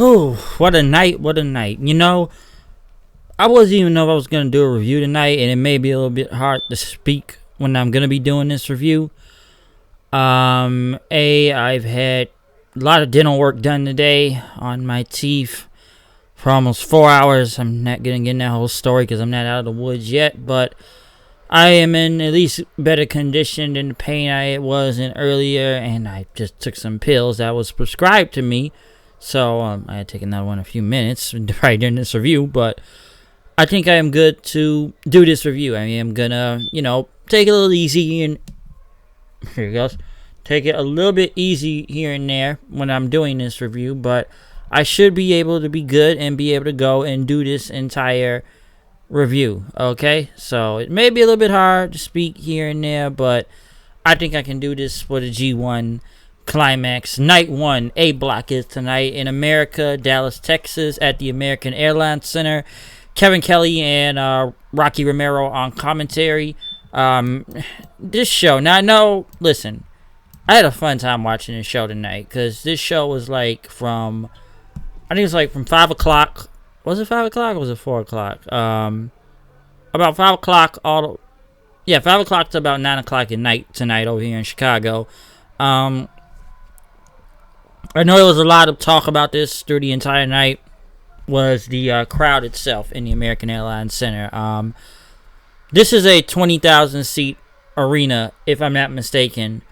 Oh, what a night! What a night! I wasn't even know if I was gonna do a review tonight, and it may be a little bit hard to speak when I'm gonna be doing this review. I've had a lot of dental work done today on my teeth for almost 4 hours. I'm not gonna get in that whole story because I'm not out of the woods yet, but I am in at least better condition than the pain I was in earlier, and I just took some pills that was prescribed to me. So I had taken that one in a few minutes, probably during this review, but I think I am good to do this review. I am gonna, take it a little easy, and here it goes. Take it a little bit easy here and there when I'm doing this review, but I should be able to be good and be able to go and do this entire review. Okay, so it may be a little bit hard to speak here and there, but I think I can do this for the G1 Climax. Night 1, A block is tonight in America, Dallas, Texas, at the American Airlines Center. Kevin Kelly and Rocky Romero on commentary. This show, now I know, listen, I had a fun time watching this show tonight, because this show was like from 5 o'clock. Was it 5 o'clock or was it 4 o'clock? About 5 o'clock 5 o'clock to about 9 o'clock at night tonight over here in Chicago. I know there was a lot of talk about this through the entire night, was the crowd itself in the American Airlines Center. This is a 20,000 seat arena, if I'm not mistaken.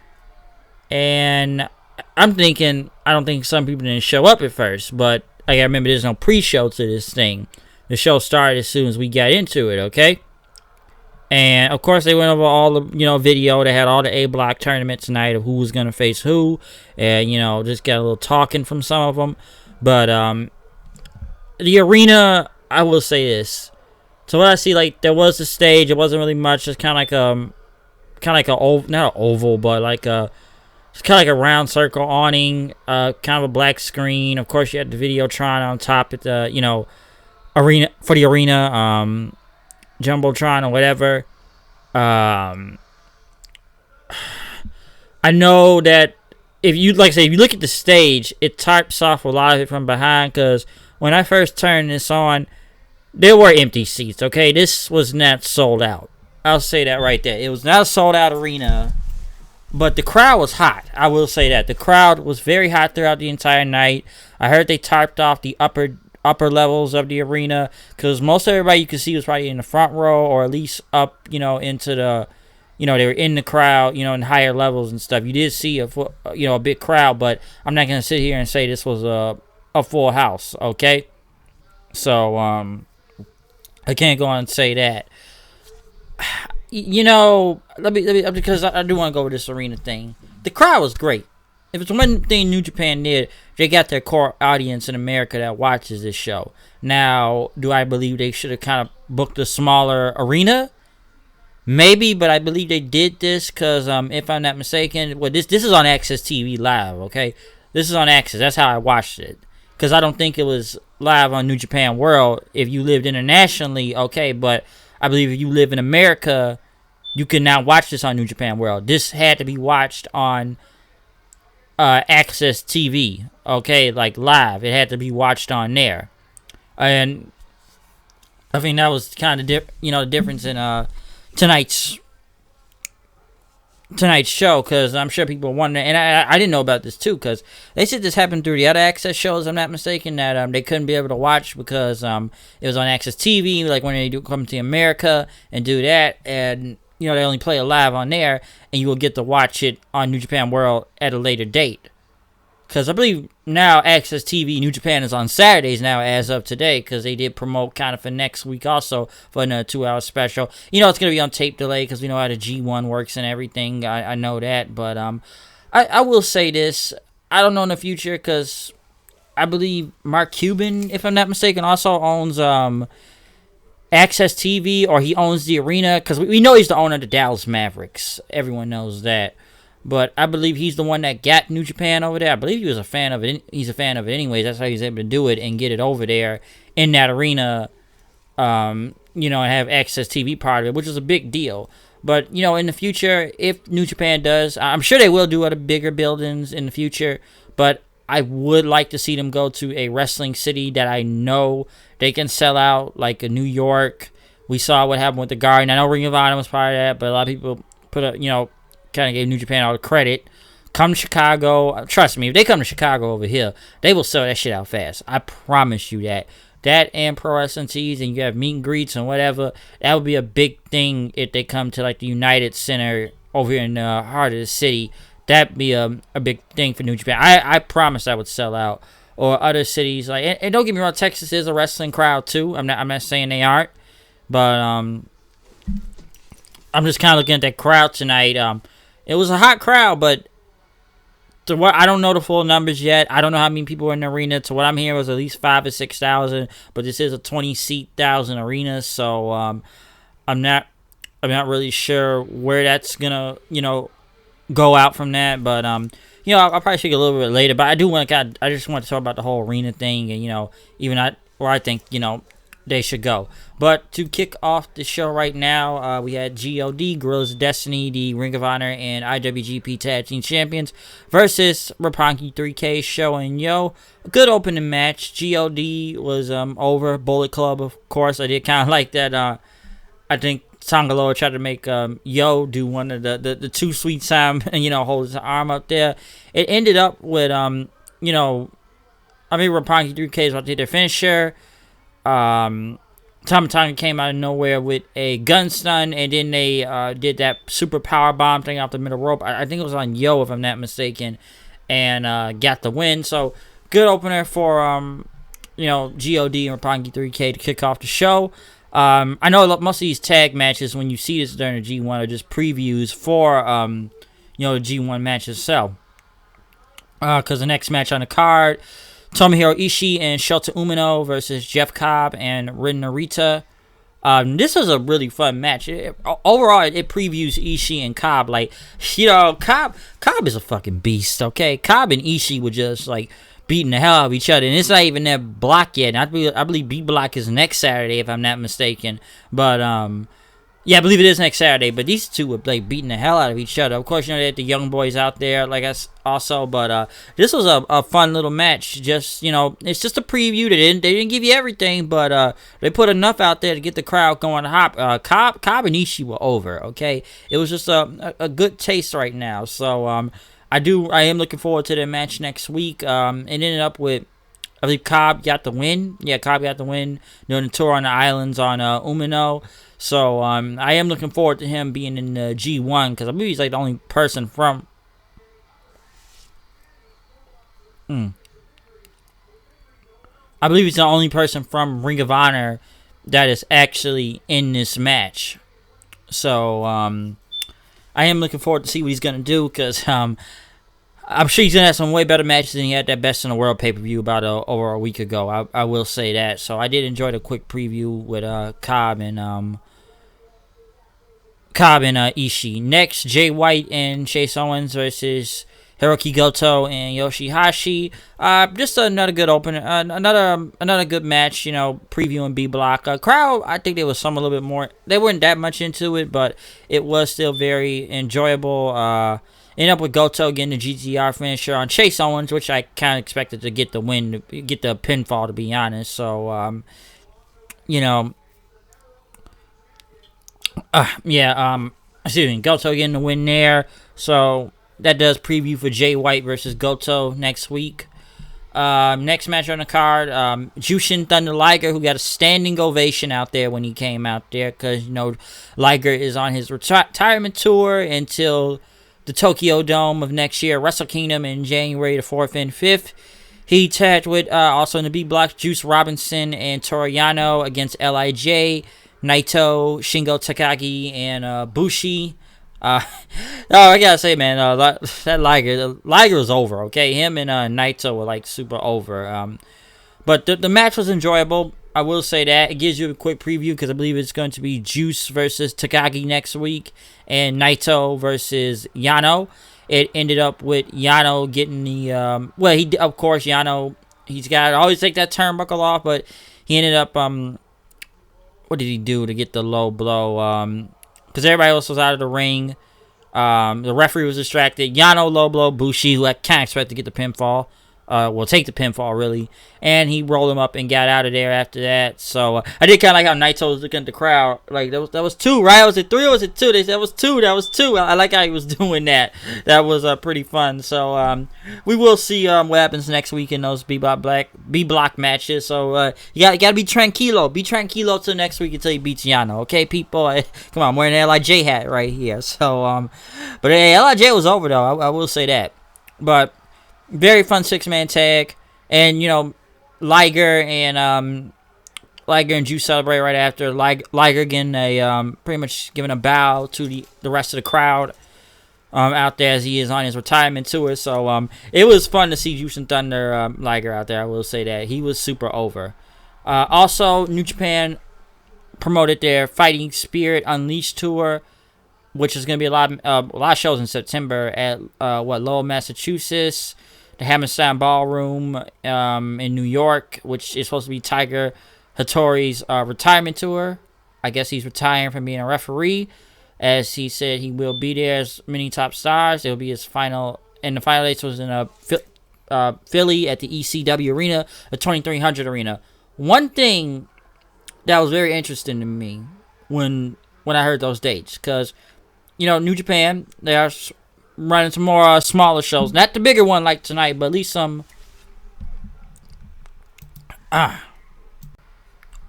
And I'm thinking, I don't think some people didn't show up at first, but I remember there's no pre-show to this thing. The show started as soon as we got into it, okay? And of course they went over all the video. They had all the A block tournament tonight of who was gonna face who, and just got a little talking from some of them. But the arena, I will say this. So what I see, like, there was a stage. It wasn't really much. It's kind of like a not an oval, but it's kind of like a round circle awning, kind of a black screen. Of course, you had the Videotron on top at the arena for the arena. Jumbotron or whatever. I know that if you look at the stage, it types off a lot of it from behind, because when I first turned this on, there were empty seats. Okay, this was not sold out. I'll say that right there. It was not a sold out arena, but the crowd was hot. I will say that the crowd was very hot throughout the entire night. I heard they typed off the upper levels of the arena, because most everybody you could see was probably in the front row, or at least up into the they were in the crowd in higher levels and stuff. You did see a big crowd, but I'm not gonna sit here and say this was a full house, okay? So I can't go on and say that. Let me because I do want to go over this arena thing. The crowd was great. If it's one thing New Japan did, they got their core audience in America that watches this show. Now, do I believe they should have kind of booked a smaller arena? Maybe, but I believe they did this because, if I'm not mistaken, this is on Access TV Live, okay? This is on Access. That's how I watched it. Because I don't think it was live on New Japan World. If you lived internationally, okay, but I believe if you live in America, you could not watch this on New Japan World. This had to be watched on Access TV, okay, like live. It had to be watched on there, and I think that was kind of the difference in tonight's show, because I'm sure people are wondering, and I didn't know about this too, because they said this happened through the other Access shows. I'm not mistaken, that they couldn't be able to watch because it was on Access TV, like when they do come to America and do that, and they only play it live on there, and you will get to watch it on New Japan World at a later date. Because I believe now Access TV New Japan is on Saturdays now as of today, because they did promote kind of for next week also for another 2-hour special. It's going to be on tape delay because we know how the G1 works and everything. I know that. But I will say this. I don't know in the future, because I believe Mark Cuban, if I'm not mistaken, also owns Access TV, or he owns the arena, because we know he's the owner of the Dallas Mavericks. Everyone knows that. But I believe he's the one that got New Japan over there. I believe he was a fan of it. He's a fan of it anyways. That's how he's able to do it and get it over there in that arena, and have Access TV part of it, which is a big deal. But, in the future, if New Japan does, I'm sure they will do other bigger buildings in the future. But I would like to see them go to a wrestling city that I know they can sell out, like a New York. We saw what happened with the Garden. I know Ring of Honor was part of that, but a lot of people kind of gave New Japan all the credit. Come to Chicago. Trust me, if they come to Chicago over here, they will sell that shit out fast. I promise you that. That and pro wrestling tees, and you have meet and greets and whatever. That would be a big thing if they come to like the United Center over here in the heart of the city. That'd be a big thing for New Japan. I promise that would sell out. Or other cities like, and don't get me wrong, Texas is a wrestling crowd too. I'm not saying they aren't, but I'm just kind of looking at that crowd tonight. It was a hot crowd, but I don't know the full numbers yet. I don't know how many people were in the arena. To what I'm hearing was at least 5,000 or 6,000, but this is a 20,000-seat arena, so I'm not really sure where that's gonna go out from that. But I'll probably speak a little bit later. But I just want to talk about the whole arena thing, and even where I think they should go. But to kick off the show right now, we had GOD, Guerrillas of Destiny, the Ring of Honor and IWGP Tag Team Champions, versus Roppongi 3K, Show and Yo. A good opening match. GOD was over. Bullet Club, of course. I did kind of like that. I think Tangaloa tried to make Yo do one of the two sweet time and hold his arm up there. It ended up with Roppongi 3K is about to hit their finisher. Tama Tonga came out of nowhere with a gun stun, and then they did that super power bomb thing off the middle rope. I think it was on Yo, if I'm not mistaken, and got the win. So good opener for GOD and Roppongi 3K to kick off the show. I know most of these tag matches, when you see this during the G1, are just previews for the G1 match itself. Because the next match on the card, Tomohiro Ishii and Shota Umino versus Jeff Cobb and Ren Narita. This was a really fun match. Overall, it previews Ishii and Cobb. Cobb is a fucking beast, okay? Cobb and Ishii were just, beating the hell out of each other. And it's not even that block yet. And I believe B-Block is next Saturday, if I'm not mistaken. But, I believe it is next Saturday. But these two were, beating the hell out of each other. Of course, they had the young boys out there, also. But this was a fun little match. Just, it's just a preview. They didn't give you everything, but they put enough out there to get the crowd going hot. Cobb and Ishii were over, okay? It was just a good taste right now. So, I am looking forward to the match next week. It ended up with, I believe Cobb got the win. Yeah, Cobb got the win during the tour on the islands on Umino. So I am looking forward to him being in the G1, because I believe he's the only person from. I believe he's the only person from Ring of Honor that is actually in this match. So I am looking forward to see what he's gonna do, because I'm sure he's gonna have some way better matches than he had that Best in the World pay-per-view about over a week ago. I will say that. So I did enjoy the quick preview with Cobb and Ishii. Next, Jay White and Chase Owens versus Hiroki Goto and Yoshihashi. Just another good opener, another good match. Previewing B Block. Crowd, I think there was some a little bit more. They weren't that much into it, but it was still very enjoyable. Ended up with Goto getting the GTR finisher on Chase Owens, which I kind of expected to get the win, get the pinfall, to be honest. So, Goto getting the win there. So that does preview for Jay White versus Goto next week. Next match on the card, Jushin Thunder Liger, who got a standing ovation out there when he came out there, because Liger is on his retirement tour until the Tokyo Dome of next year, Wrestle Kingdom in January the 4th and 5th. He tagged with, also in the B Block, Juice Robinson and Toru Yano against LIJ, Naito, Shingo Takagi, and Bushi. I gotta say, man, that Liger was over, okay? Him and Naito were, super over. But the match was enjoyable. I will say that. It gives you a quick preview, because I believe it's going to be Juice versus Takagi next week, and Naito versus Yano. It ended up with Yano getting the, Yano, he's got to always take that turnbuckle off, but he ended up, what did he do to get the low blow? Because everybody else was out of the ring. The referee was distracted. Yano low blow Bushi, who I can't expect to get the pinfall. take the pinfall really, and he rolled him up and got out of there after that. So I did kind of like how Naito was looking at the crowd, like that was two, right? Was it three or was it two? They said that was two. I like how he was doing that. That was pretty fun. So we will see what happens next week in those B block matches. So you gotta be tranquilo till next week until he beats Yano. Okay, people. Come on, I'm wearing an LIJ hat right here. So but hey, LIJ was over though. I will say that. But very fun 6-man tag, and Liger and Juice celebrate right after. Liger getting a pretty much giving a bow to the rest of the crowd out there as he is on his retirement tour. So it was fun to see Juice and Thunder Liger out there. I will say that he was super over. Also, New Japan promoted their Fighting Spirit Unleashed tour, which is going to be a lot of shows in September at Lowell, Massachusetts, the Hammerstein Ballroom in New York, which is supposed to be Tiger Hattori's retirement tour. I guess he's retiring from being a referee, as he said he will be there as many top stars. It will be his final, and the final dates was in Philly at the ECW Arena, the 2300 Arena. One thing that was very interesting to me when I heard those dates, because New Japan, they are running some more smaller shows. Not the bigger one like tonight, but at least some.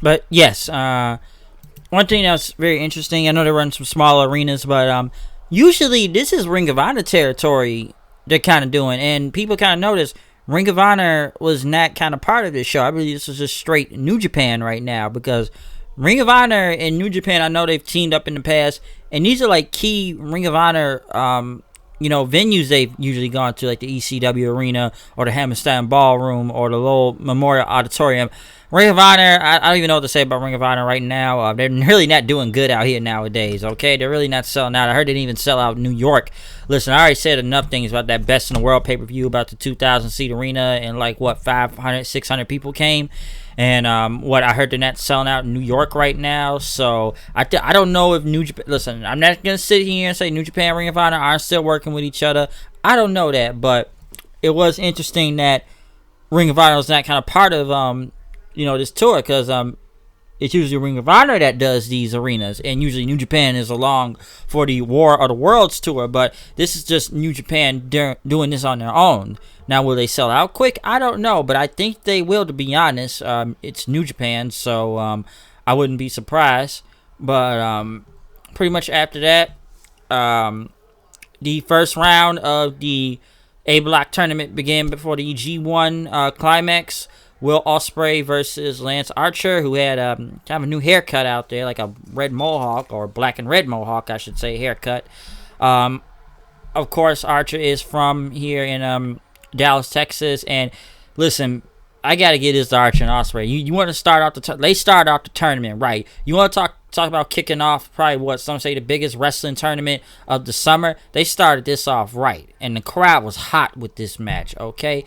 But yes, one thing that was very interesting, I know they run some small arenas, but usually this is Ring of Honor territory they're kind of doing. And people kind of notice Ring of Honor was not kind of part of this show. I believe this is just straight New Japan right now, because Ring of Honor and New Japan, I know they've teamed up in the past, and these are like key Ring of Honor venues they've usually gone to, like the ECW Arena or the Hammerstein Ballroom or the Lowell Memorial Auditorium. Ring of Honor, I don't even know what to say about Ring of Honor right now. They're really not doing good out here nowadays, okay? They're really not selling out. I heard they didn't even sell out New York. Listen, I already said enough things about that Best in the World pay-per-view, about the 2,000-seat arena, and 500, 600 people came. And I heard they're not selling out in New York right now. So I don't know if New Japan. Listen, I'm not gonna sit here and say New Japan, Ring of Honor are still working with each other. I don't know that, but it was interesting that Ring of Honor was not kind of part of this tour, because it's usually Ring of Honor that does these arenas, and usually New Japan is along for the War of the Worlds tour. But this is just New Japan doing this on their own. Now, will they sell out quick? I don't know, but I think they will, to be honest. It's New Japan, so I wouldn't be surprised. But pretty much after that, the first round of the A Block tournament began before the G1 Climax. Will Ospreay versus Lance Archer, who had kind of a new haircut out there, like a red mohawk, or black and red mohawk, I should say, haircut. Of course, Archer is from here in Dallas, Texas, and listen, I gotta get this to Archer and Ospreay. You want to start off they started off the tournament right. You want to talk about kicking off probably what some say the biggest wrestling tournament of the summer. They started this off right, and the crowd was hot with this match. Okay.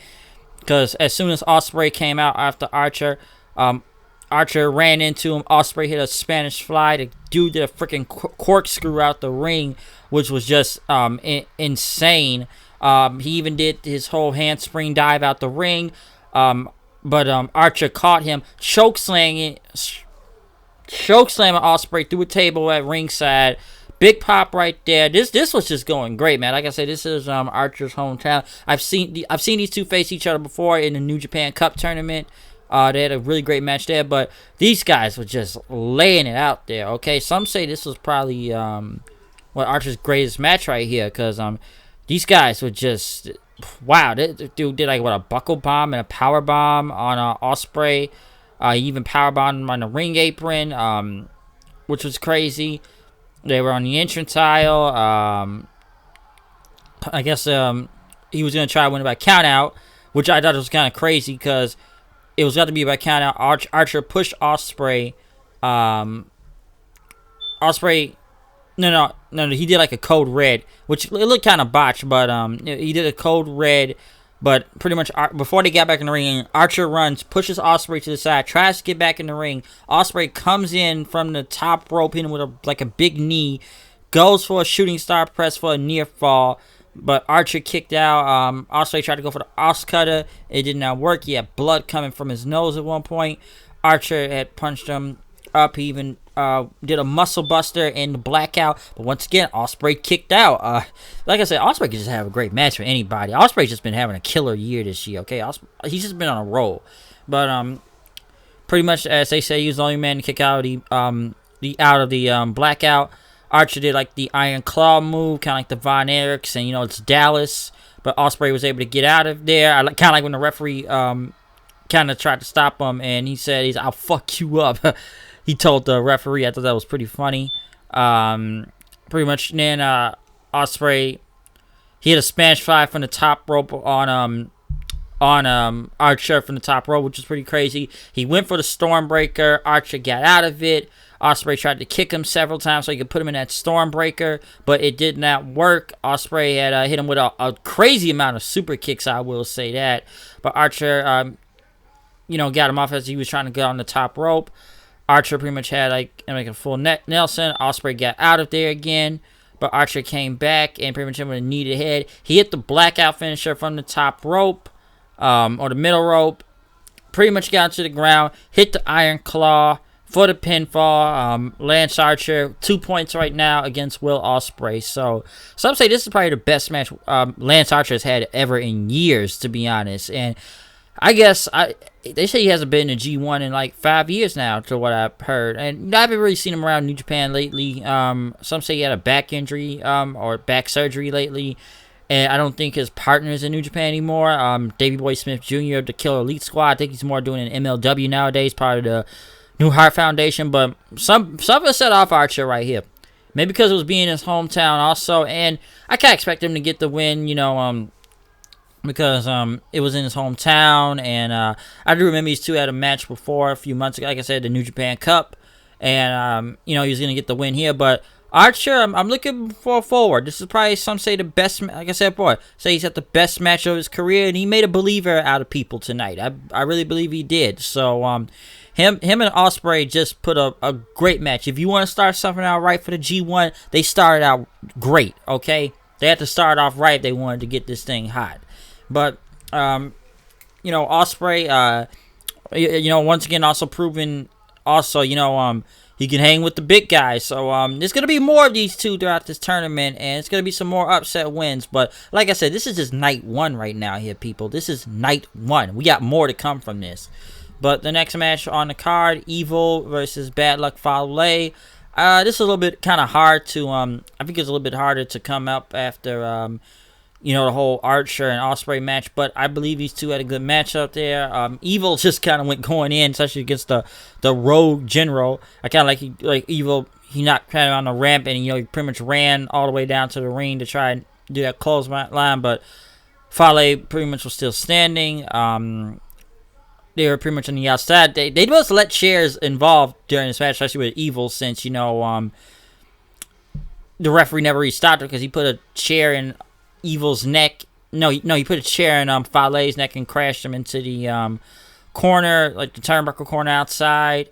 Because as soon as Ospreay came out after Archer, Archer ran into him. Ospreay hit a Spanish fly. The dude did a freaking corkscrew out the ring, which was just insane. He even did his whole handspring dive out the ring. But Archer caught him, chokeslamming Ospreay through a table at ringside. Big pop right there. This was just going great, man. Like I said, this is Archer's hometown. I've seen these two face each other before in the New Japan Cup tournament. They had a really great match there, but these guys were just laying it out there. Okay, some say this was probably Archer's greatest match right here, because these guys were just wow. This dude did a buckle bomb and a power bomb on Ospreay. He even power bombed him on the ring apron, which was crazy. They were on the entrance aisle. I guess he was going to try to win it by count out, which I thought was kind of crazy, because it was got to be by count out. Archer pushed Ospreay. Ospreay, no, he did a code red, which it looked kind of botched, but he did a code red. But pretty much before they got back in the ring, Archer runs, pushes Ospreay to the side, tries to get back in the ring. Ospreay comes in from the top rope, hitting him with a big knee, goes for a shooting star press for a near fall. but Archer kicked out. Ospreay tried to go for the Oscutter. It did not work. He had blood coming from his nose at one point. Archer had punched him up. He even did a muscle buster in the blackout. But once again, Ospreay kicked out. Like I said, Ospreay could just have a great match for anybody. Ospreay's just been having a killer year this year, okay? He's just been on a roll. But pretty much, as they say, he was the only man to kick out of the blackout. Archer did like the Iron Claw move, kind of like the Von Erichs, and it's Dallas. But Ospreay was able to get out of there. Kind of like when the referee kind of tried to stop him, and he said, "I'll fuck you up." He told the referee. I thought that was pretty funny. Pretty much then Ospreay, he had a Spanish fly from the top rope on Archer from the top rope, which was pretty crazy. He went for the Stormbreaker. Archer got out of it. Ospreay tried to kick him several times so he could put him in that Stormbreaker, but it did not work. Ospreay had hit him with a crazy amount of super kicks, I will say that. But Archer, got him off as he was trying to get on the top rope. Archer pretty much had like a full Nelson. Ospreay got out of there again, but Archer came back and pretty much hit with a knee to head. He hit the blackout finisher from the top rope, or the middle rope. Pretty much got to the ground, hit the Iron Claw for the pinfall. Lance Archer, 2 points right now against Will Ospreay. So some say this is probably the best match Lance Archer has had ever in years, to be honest. And I guess they say he hasn't been in G1 in like 5 years now, to what I've heard. And I haven't really seen him around New Japan lately. Some say he had a back injury or back surgery lately. And I don't think his partner's in New Japan anymore. Davey Boy Smith Jr. of the Killer Elite Squad. I think he's more doing an MLW nowadays, part of the New Heart Foundation. But some of us set off Archer right here. Maybe because it was being his hometown also. And I can't expect him to get the win, because it was in his hometown. And I do remember these two had a match before a few months ago. Like I said, the New Japan Cup. And, he was going to get the win here. But Archer, I'm looking forward. This is probably, some say, the best, like I said before, say he's at the best match of his career, and he made a believer out of people tonight. I really believe he did. So, him and Ospreay just put a great match. If you want to start something out right for the G1, they started out great, okay? They had to start off right if they wanted to get this thing hot. But, Ospreay, once again, also proven, he can hang with the big guys. So there's going to be more of these two throughout this tournament, and it's going to be some more upset wins. But like I said, this is just night one right now here, people. This is night one. We got more to come from this. But the next match on the card, Evil versus Bad Luck Fale. This is a little bit kind of hard to, I think it's a little bit harder to come up after, the whole Archer and Ospreay match, but I believe these two had a good match out there. Evil just kind of went going in, especially against the Rogue General. I kind of like Evil. He knocked kind of on the ramp, and he pretty much ran all the way down to the ring to try and do that close line, but Fale pretty much was still standing. They were pretty much on the outside. They must let chairs involved during this match, especially with Evil, since the referee never really stopped it because he put a chair in Evil's neck. No, he put a chair in Fale's neck and crashed him into the corner, like the turnbuckle corner outside.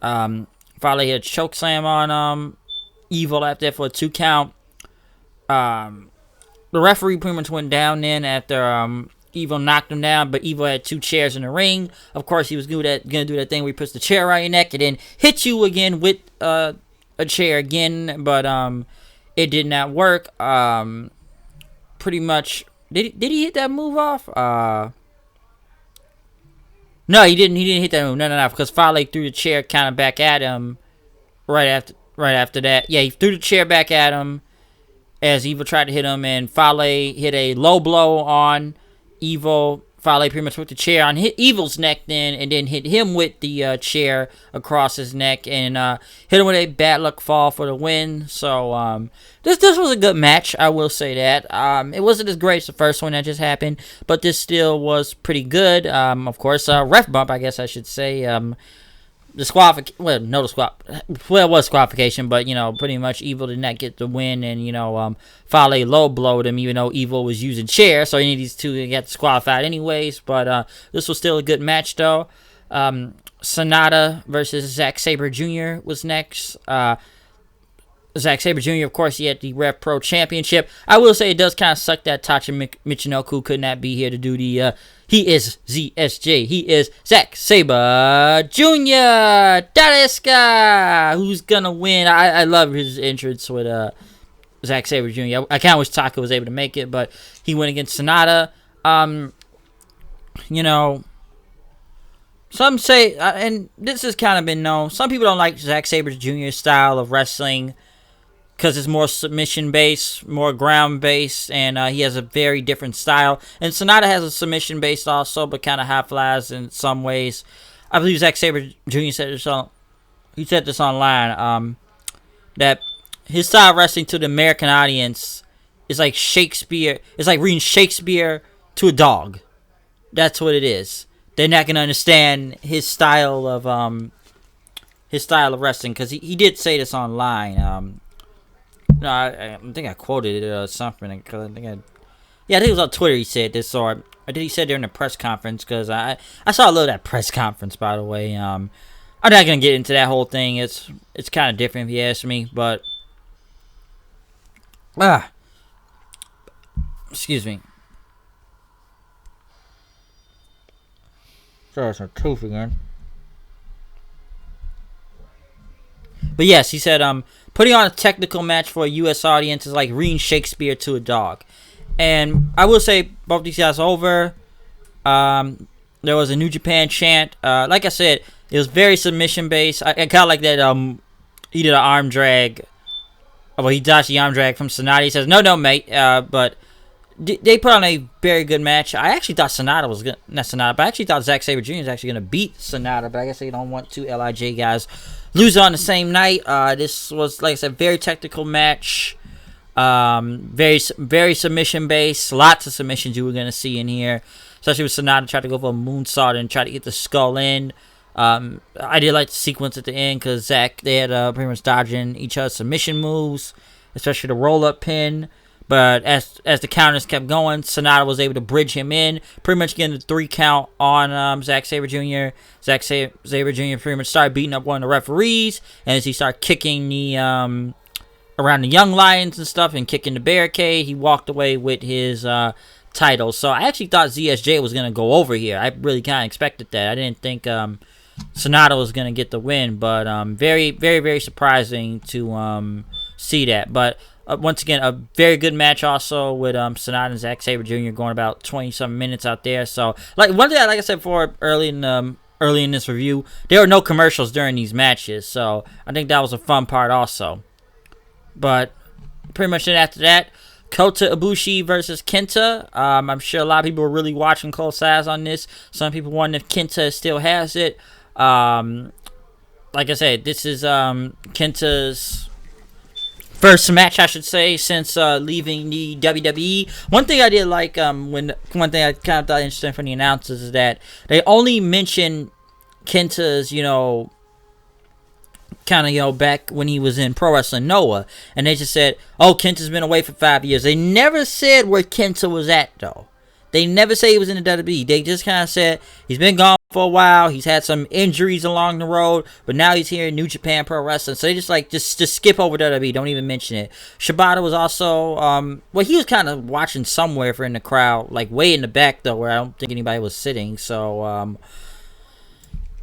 Fale had a choke slam on Evil after that for a 2 count. The referee pretty much went down then after Evil knocked him down, but Evil had 2 chairs in the ring. Of course, he was gonna do that thing where he puts the chair around your neck and then hits you again with a chair again, but it did not work. Pretty much, did he hit that move off? No, he didn't. He didn't hit that move. No, because Fale threw the chair kind of back at him right after that. Yeah, he threw the chair back at him as Evil tried to hit him, and Fale hit a low blow on Evil. Fale pretty much put the chair on Evil's neck then, and then hit him with the chair across his neck, and hit him with a bad luck fall for the win. So this was a good match, I will say that. It wasn't as great as the first one that just happened, but this still was pretty good. Of course, ref bump, I guess I should say. Disqualification. Well, no disqualification. Well, it was disqualification, but pretty much Evil did not get the win, and Fale low blowed him, even though Evil was using chair. So any of these two got disqualified anyways. But this was still a good match though. Sonata versus Zack Sabre Jr. was next. Zack Sabre Jr., of course, he had the Rev Pro Championship. I will say it does kind of suck that Tachi Michinoku could not be here to do the, he is ZSJ. He is Zack Sabre Jr. Dadeska, who's gonna win. I love his entrance with Zack Sabre Jr. I kind of wish Taka was able to make it, but he went against Sonata. You know, some say, and this has kind of been known, some people don't like Zack Sabre Jr.'s style of wrestling because it's more submission-based, more ground-based, and he has a very different style. And Sonata has a submission-based also, but kind of half-lies in some ways. I believe Zack Sabre Jr. said this online, that his style of wrestling to the American audience is like Shakespeare. It's like reading Shakespeare to a dog. That's what it is. They're not gonna understand his style of wrestling, because he did say this online. No, I think I quoted it or something. Cause I think it was on Twitter. He said this, or did he say during the press conference? Because I saw a little of that press conference, by the way. I'm not gonna get into that whole thing. It's kind of different if you ask me, but excuse me. Sorry, some tooth again. But yes, he said, putting on a technical match for a U.S. audience is like reading Shakespeare to a dog. And I will say, both these guys are over. There was a New Japan chant. Like I said, it was very submission-based. I kind of like that he did an arm drag. Well, he dodged the arm drag from Sonata. He says, no, mate. But they put on a very good match. I actually thought Sonata was good. Not Sonata, but I actually thought Zack Sabre Jr. was actually going to beat Sonata. But I guess they don't want two LIJ guys lose on the same night. This was, like I said, very technical match. Very submission based. Lots of submissions you were going to see in here. Especially with Sonata trying to go for a moonsault and try to get the skull in. I did like the sequence at the end because they had pretty much dodging each other's submission moves. Especially the roll-up pin. But as the counters kept going, Sonata was able to bridge him in, pretty much getting the 3 count on Zack Sabre Jr. Zack Sabre Jr. pretty much started beating up one of the referees, and as he started kicking the around the Young Lions and stuff and kicking the barricade, he walked away with his title. So I actually thought ZSJ was going to go over here. I really kind of expected that. I didn't think Sonata was going to get the win, but very, very, very surprising to see that. But once again, a very good match also with Sonata and Zack Sabre Jr. going about 20-something minutes out there. So, like one thing, like I said before, early in this review, there were no commercials during these matches. So I think that was a fun part also. But pretty much then after that, Kota Ibushi versus Kenta. I'm sure a lot of people were really watching close eyes on this. Some people wondering if Kenta still has it. Like I said, this is Kenta's first match, I should say, since leaving the WWE. One thing I did like, one thing I kind of thought interesting from the announcers is that they only mentioned Kenta's, back when he was in Pro Wrestling Noah, and they just said, "Oh, Kenta's been away for 5 years." They never said where Kenta was at, though. They never say he was in the WWE. They just kind of said he's been gone for a while. He's had some injuries along the road, but now he's here in New Japan Pro Wrestling. So they just skip over WWE. Don't even mention it. Shibata was also he was kind of watching somewhere in the crowd, like way in the back though, where I don't think anybody was sitting. So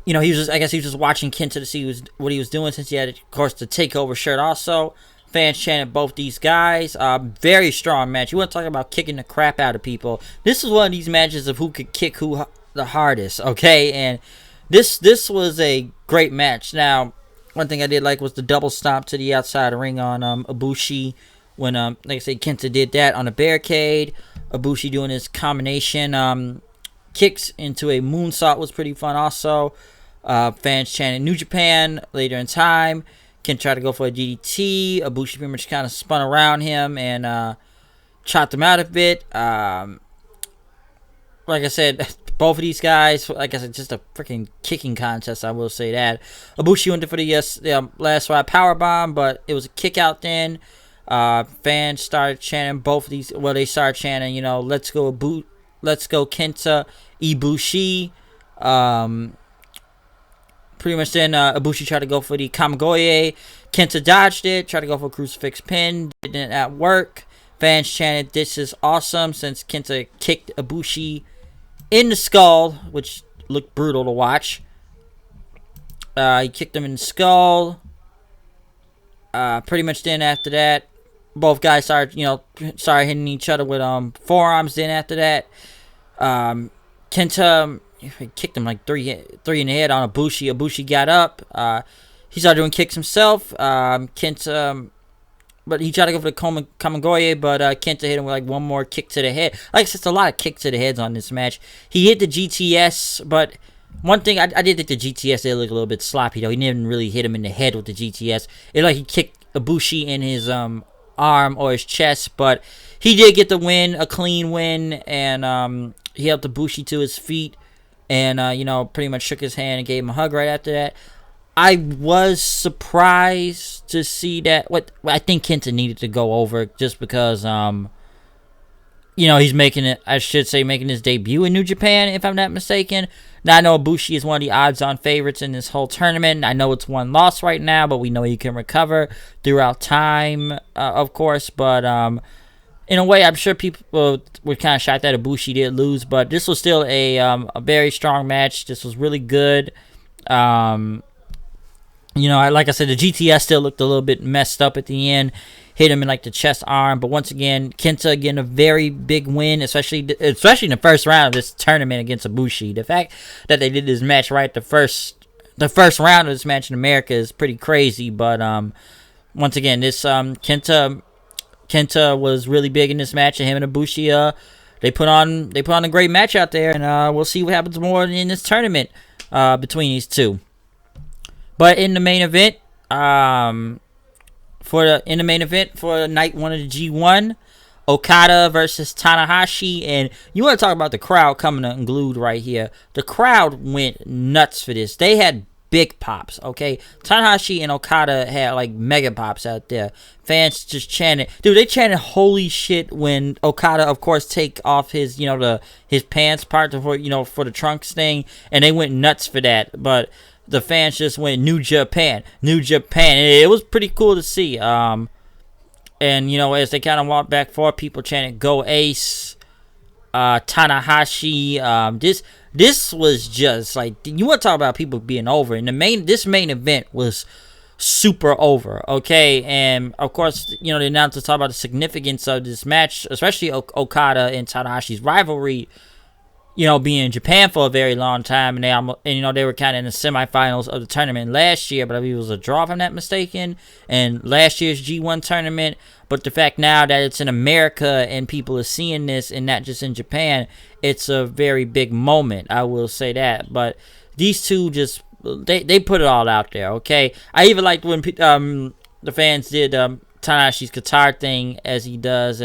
he was just watching Kenta to see what he was doing, since he had, of course, the TakeOver shirt also. Fans chanted both these guys. Very strong match. You want to talk about kicking the crap out of people. This is one of these matches of who could kick who the hardest, okay? And this was a great match. Now, one thing I did like was the double stomp to the outside of the ring on Ibushi. When, like I said, Kenta did that on a barricade. Ibushi doing his combination kicks into a moonsault was pretty fun also. Fans chanting New Japan later in time. Kenta tried to go for a DDT. Ibushi pretty much kind of spun around him and chopped him out a bit. Like I said, both of these guys, like I said, just a freaking kicking contest, I will say that. Ibushi went for the last ride powerbomb, but it was a kick out then. Fans started chanting both of these. Well, they started chanting, let's go Kenta Ibushi. Pretty much then Ibushi tried to go for the Kamigoye. Kenta dodged it, tried to go for a crucifix pin, didn't work. Fans chanted, "This is awesome," since Kenta kicked Ibushi in the skull, which looked brutal to watch. He kicked him in the skull. Pretty much then after that, both guys started hitting each other with forearms. Then after that, Kenta kicked him like three in the head on Ibushi. Ibushi got up. He started doing kicks himself. Kenta, but he tried to go for the Kamigoye, but Kenta hit him with like one more kick to the head. Like I said, it's a lot of kicks to the heads on this match. He hit the GTS, but one thing I did think the GTS did look a little bit sloppy though. He didn't really hit him in the head with the GTS. It like he kicked Ibushi in his arm or his chest, but he did get the win, a clean win, and he helped Ibushi to his feet, and pretty much shook his hand and gave him a hug right after that. I was surprised to see that. I think Kenta needed to go over just because he's making his debut in New Japan, if I'm not mistaken. Now, I know Ibushi is one of the odds-on favorites in this whole tournament. I know it's one loss right now, but we know he can recover throughout time, of course. But in a way, I'm sure people were kind of shocked that Ibushi did lose. But this was still a very strong match. This was really good. Like I said, the GTS still looked a little bit messed up at the end. Hit him in like the chest arm, but once again, Kenta getting a very big win, especially in the first round of this tournament against Ibushi. The fact that they did this match right the first round of this match in America is pretty crazy. But once again, this Kenta was really big in this match, and him and Ibushi they put on a great match out there, and we'll see what happens more in this tournament between these two. But in the main event, for night one of the G1, Okada versus Tanahashi, and you want to talk about the crowd coming unglued right here. The crowd went nuts for this. They had big pops, okay? Tanahashi and Okada had like mega pops out there. Fans just chanted. Dude, they chanted holy shit when Okada, of course, take off his, his pants part for the trunks thing, and they went nuts for that. But the fans just went New Japan. And it was pretty cool to see. And as they kind of walked back forth, people chanted "Go Ace," Tanahashi. This was just like, you want to talk about people being over. And this main event was super over, okay? And of course, the announcers talk about the significance of this match, especially Okada and Tanahashi's rivalry. Being in Japan for a very long time, and they were kind of in the semifinals of the tournament last year, but I believe it was a draw if I'm not mistaken, and last year's G1 tournament. But the fact now that it's in America and people are seeing this and not just in Japan, it's a very big moment, I will say that. But these two just, they put it all out there, okay? I even liked when the fans did Tanahashi's guitar thing, as he does,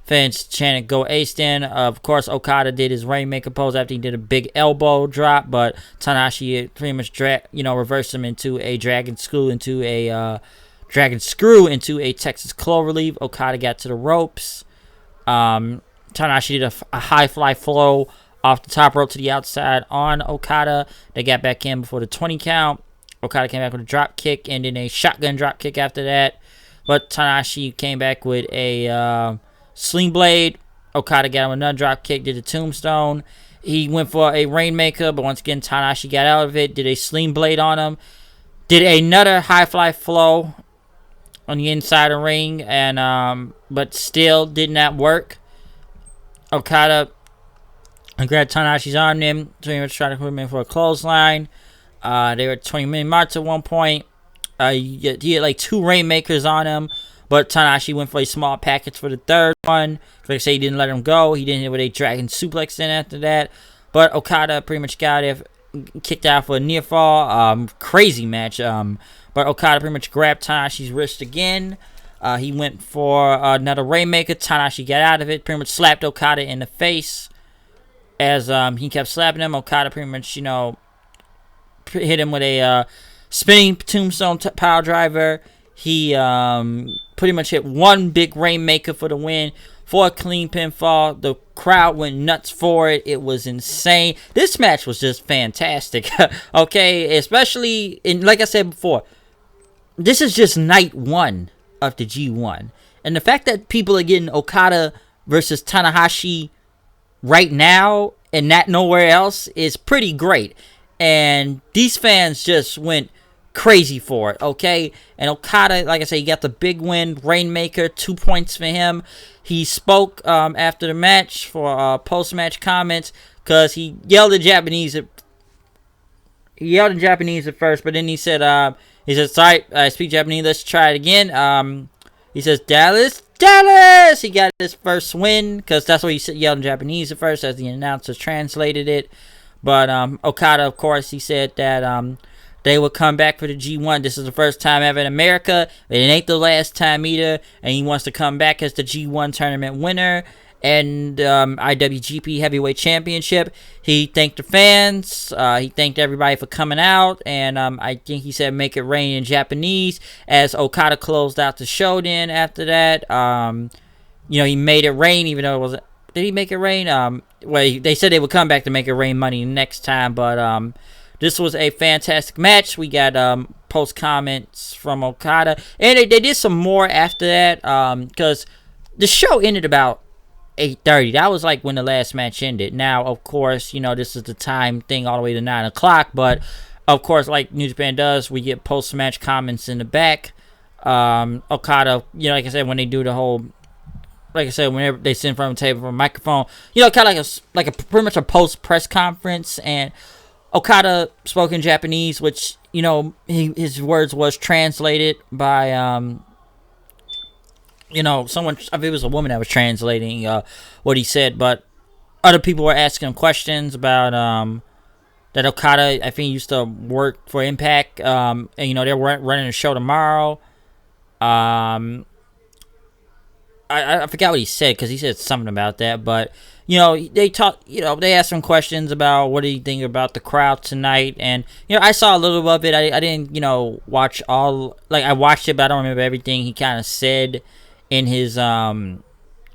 fans chanted "Go Ace." Then, of course, Okada did his Rainmaker pose after he did a big elbow drop, but Tanahashi pretty much reversed him into a dragon screw into a Texas cloverleaf. Okada got to the ropes. Tanahashi did a high fly flow off the top rope to the outside on Okada. They got back in before the 20 count. Okada came back with a drop kick and then a shotgun drop kick after that. But Tanahashi came back with a Sling Blade. Okada got him another drop kick, did a tombstone. He went for a Rainmaker, but once again, Tanahashi got out of it, did a Sling Blade on him. Did another high fly flow on the inside of the ring, and but still did not work. Okada grabbed Tanahashi's arm, then pretty much tried to put him in for a clothesline. They were at 20-minute marks at one point. He had like two Rainmakers on him, but Tanahashi went for a small package for the third one. Like I say, he didn't let him go. He didn't hit with a dragon suplex in after that. But Okada pretty much got it, kicked out for a near fall. Crazy match. But Okada pretty much grabbed Tanahashi's wrist again. He went for another Rainmaker. Tanahashi got out of it. Pretty much slapped Okada in the face. As he kept slapping him, Okada pretty much, hit him with a spinning tombstone power driver. He pretty much hit one big Rainmaker for the win, for a clean pinfall. The crowd went nuts for it. It was insane. This match was just fantastic. Okay, especially like I said before, this is just night one of the G1. And the fact that people are getting Okada versus Tanahashi right now and not nowhere else is pretty great. And these fans just went crazy for it, okay? And Okada, like I said, he got the big win, Rainmaker, 2 points for him. He spoke after the match for post-match comments because he yelled in Japanese. He yelled in Japanese at first, but then he said, sorry, I speak Japanese, let's try it again. He says, Dallas! He got his first win, because that's what he yelled in Japanese at first, as the announcers translated it. But Okada, of course, he said that they would come back for the G1. This is the first time ever in America. It ain't the last time either. And he wants to come back as the G1 tournament winner and IWGP Heavyweight Championship. He thanked the fans. He thanked everybody for coming out. And I think he said make it rain in Japanese as Okada closed out the show then after that. He made it rain even though it wasn't. Did he make it rain? They said they would come back to make it rain money next time. But this was a fantastic match. We got post comments from Okada. And they did some more after that because the show ended about 8:30. That was like when the last match ended. Now, of course, this is the time thing all the way to 9 o'clock. But, of course, like New Japan does, we get post-match comments in the back. Okada, like I said, when they do the whole... Like I said, whenever they sit in front of the table for a microphone, kind of like a pretty much a post-press conference. And Okada spoke in Japanese, which, his words was translated by... someone, I think it was a woman that was translating what he said, but other people were asking him questions about that Okada, I think, used to work for Impact, and, they're running a show tomorrow. I forgot what he said, because he said something about that, but, they asked him questions about what do you think about the crowd tonight, and, I saw a little of it. I didn't, watch all, I watched it, but I don't remember everything he kind of said in his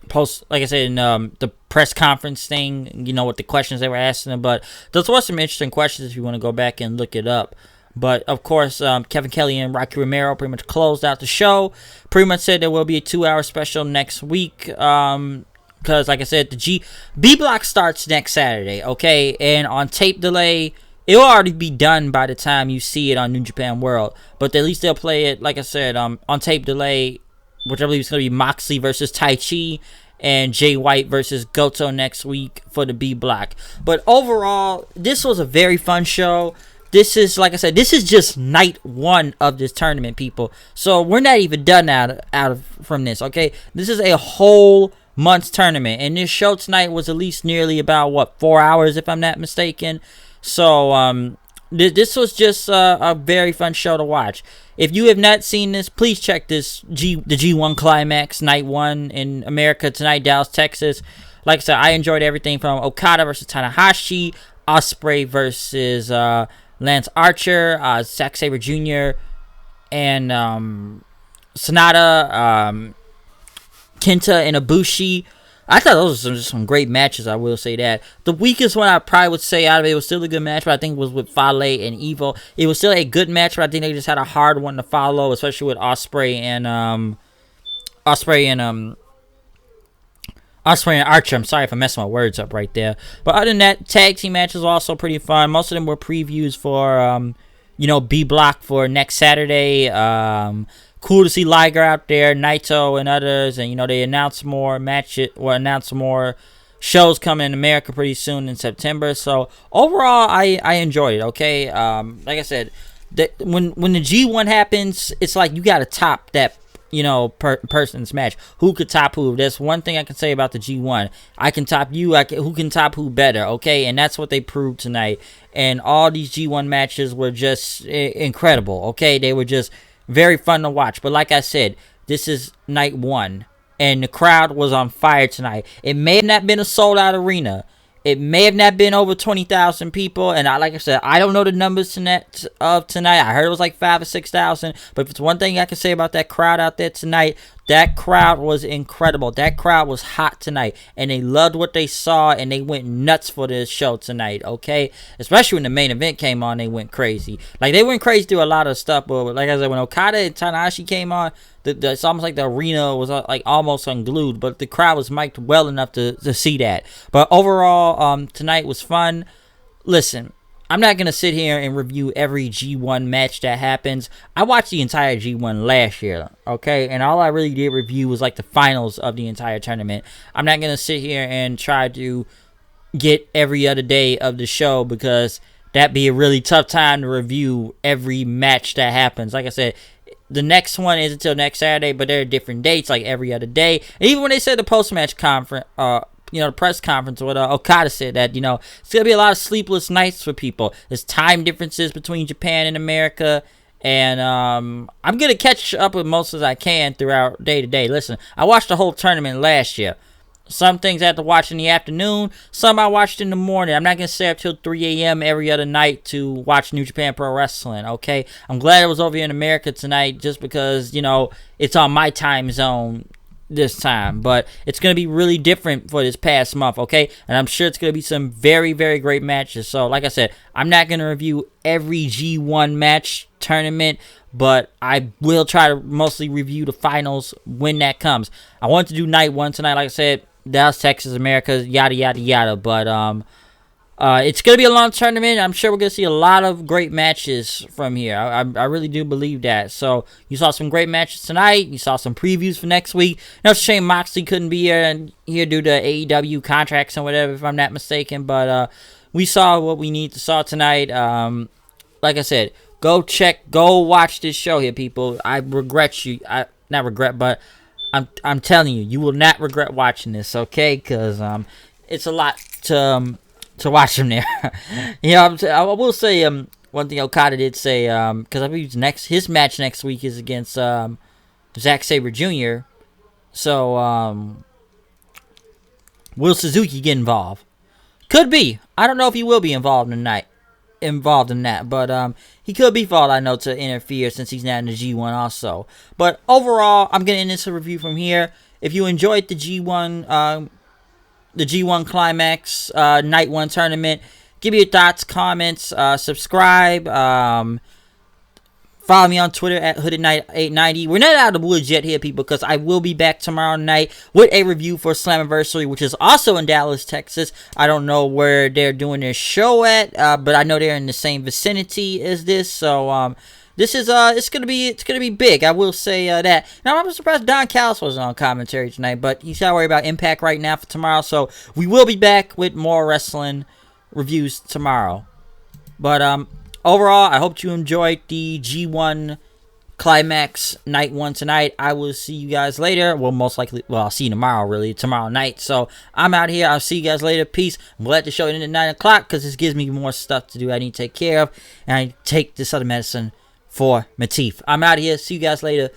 post, like I said, in the press conference thing, with the questions they were asking him. But those were some interesting questions if you want to go back and look it up. But, of course, Kevin Kelly and Rocky Romero pretty much closed out the show. Pretty much said there will be a 2-hour special next week. Because, like I said, the B Block starts next Saturday, okay? And on tape delay, it will already be done by the time you see it on New Japan World. But at least they'll play it, like I said, on tape delay, which I believe is going to be Moxley versus Tai Chi and Jay White versus Goto next week for the B Block. But overall, this was a very fun show. This is, like I said, this is just night one of this tournament, people. So we're not even done from this, okay? This is a whole month's tournament. And this show tonight was at least nearly about, 4 hours, if I'm not mistaken. So, this was just a very fun show to watch. If you have not seen this, please check this the G1 Climax Night 1 in America tonight, Dallas, Texas. Like I said, I enjoyed everything from Okada versus Tanahashi, Ospreay versus Lance Archer, Zack Sabre Jr., and Sonata, Kenta, and Ibushi. I thought those were some great matches, I will say that. The weakest one I probably would say out of it was still a good match, but I think it was with Fale and Evo. It was still a good match, but I think they just had a hard one to follow, especially with Ospreay and Archer. I'm sorry if I messed my words up right there. But other than that, tag team matches were also pretty fun. Most of them were previews for, B Block for next Saturday. Cool to see Liger out there, Naito and others, and they announced more shows coming in America pretty soon in September. So overall, I enjoyed it. Okay, like I said, when the G1 happens, it's like you got to top that person's match. Who could top who? There's one thing I can say about the G1. I can top you. Who can top who better? Okay, and that's what they proved tonight. And all these G1 matches were just incredible. Okay, they were just very fun to watch. But like I said, this is night one, and the crowd was on fire tonight. It may have not been a sold-out arena. It may have not been over 20,000 people, and like I said, I don't know the numbers tonight. I heard it was like 5,000 or 6,000. But if it's one thing I can say about that crowd out there tonight, That crowd was incredible. That crowd was hot tonight, and they loved what they saw, and they went nuts for this show tonight, okay? Especially when the main event came on, they went crazy. Like, they went crazy through a lot of stuff, but like I said, when Okada and Tanahashi came on, it's almost like the arena was like almost unglued, but the crowd was mic'd well enough to see that. But overall, tonight was fun. Listen, I'm not going to sit here and review every G1 match that happens. I watched the entire G1 last year, okay? And all I really did review was like the finals of the entire tournament. I'm not going to sit here and try to get every other day of the show because that'd be a really tough time to review every match that happens. Like I said, the next one is until next Saturday, but there are different dates, like every other day. And even when they said the post-match conference, the press conference, what Okada said that, it's going to be a lot of sleepless nights for people. There's time differences between Japan and America, and I'm going to catch up with most as I can throughout day to day. Listen, I watched the whole tournament last year. Some things I had to watch in the afternoon, some I watched in the morning. I'm not going to stay up till 3 a.m. every other night to watch New Japan Pro Wrestling, okay? I'm glad it was over here in America tonight just because, it's on my time zone this time, but it's going to be really different for this past month, okay? And I'm sure it's going to be some very, very great matches. So, like I said, I'm not going to review every G1 match tournament, but I will try to mostly review the finals when that comes. I want to do night one tonight, like I said, Dallas, Texas, America, yada, yada, yada, but it's going to be a long tournament. I'm sure we're going to see a lot of great matches from here. I really do believe that. So, you saw some great matches tonight. You saw some previews for next week. It's a shame Moxley couldn't be here due to AEW contracts and whatever, if I'm not mistaken. But we saw what we need to saw tonight. Like I said, go watch this show here, people. I regret you. Not regret, but I'm telling you, you will not regret watching this, okay? Because it's a lot to watch him there. I will say one thing Okada did say, because I believe his match next week is against Zack Sabre Jr. So will Suzuki get involved? Could be. I don't know if he will be involved in that, but he could be for all I know to interfere since he's not in the G1 also. But overall, I'm gonna end this review from here. If you enjoyed the G1 Climax Night 1 tournament, give me your thoughts, comments, subscribe, follow me on Twitter at HoodedKnight890. We're not out of the woods yet here, people, because I will be back tomorrow night with a review for Slammiversary, which is also in Dallas, Texas. I don't know where they're doing their show at, but I know they're in the same vicinity as this, so this is it's gonna be big. I will say that. Now I'm surprised Don Callis wasn't on commentary tonight, but he's gotta worry about Impact right now for tomorrow. So we will be back with more wrestling reviews tomorrow. But overall, I hope you enjoyed the G1 Climax Night 1 tonight. I will see you guys later. Well, most likely, I'll see you tomorrow night. So I'm out here. I'll see you guys later. Peace. I'm glad the show ended at 9 o'clock because this gives me more stuff to do I need to take care of, and I take this other medicine for my teeth. I'm out of here. See you guys later.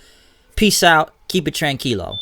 Peace out. Keep it tranquilo.